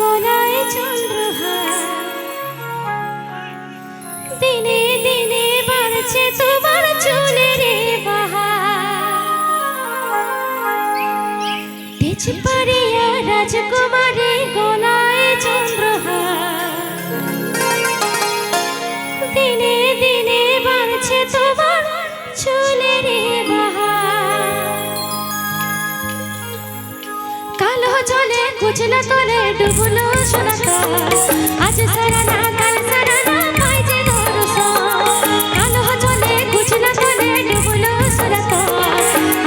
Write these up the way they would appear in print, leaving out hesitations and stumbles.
গলায় চন্দ্রহার, দিনে দিনে বাড়ছে তোমার চুলের বাহার। তেজপাড়িয়া রাজকুমারী গলায় চন্দ্রহার, দিনে দিনে বাড়ছে তোমার চুলের বাহার। কালো জলে কুচলা তলে ডুবলো সোনাকার, আজ সারা না কাল সারা না পাই যে দর্শন। কালো জলে কুচলা তলে ডুবলো সোনাকার,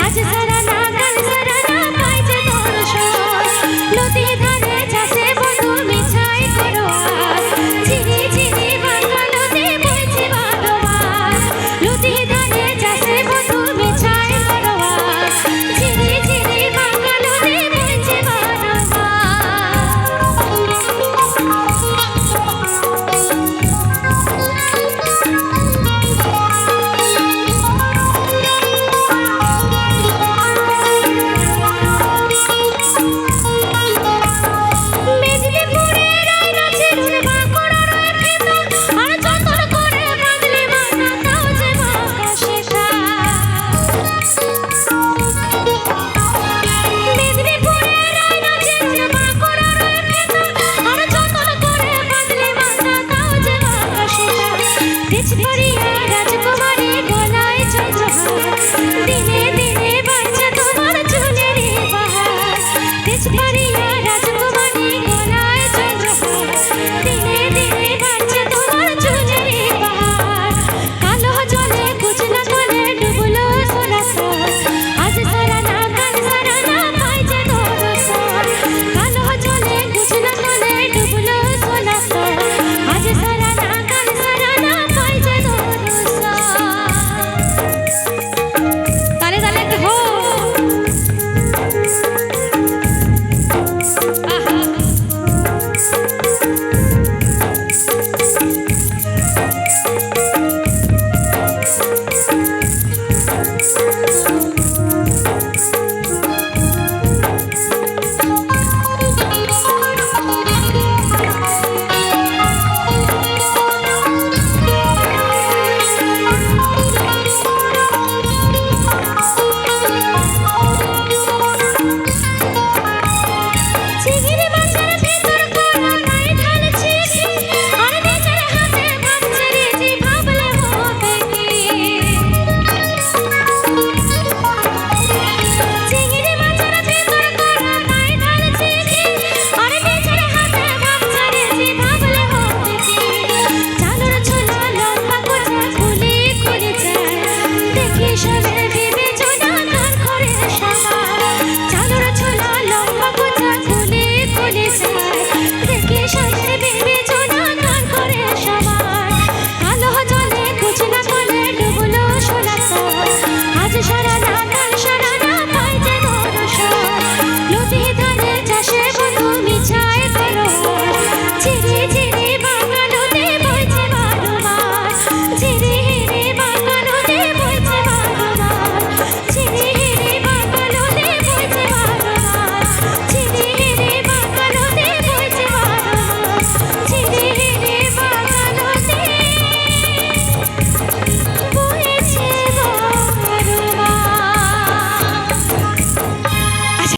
আজ সারা না কাল সারা না পাই যে দর্শন। নদী ধারে চাষে বধু মিছাই করো আজ, ঝিরি ঝিরি বাঁকা নদী বইছে বারবার। নদী ধারে চাষে বধু মিছাই করো আজ, ঝিরি ঝিরি বাঁকা নদী বইছে বারবার। মেদিনীপুরের আয়না ছেড়ুন বাঁকুড়ার খেতা, আর যতন করে বাঁধলে মাথা তাও যে বাঁকা সেটা। মেদিনীপুরের আয়না ছেড়ুন বাঁকুড়ার খেতা, আর যতন করে বাঁধলে মাথা তাও যে বাঁকা সেটা। তেজপাড়িয়া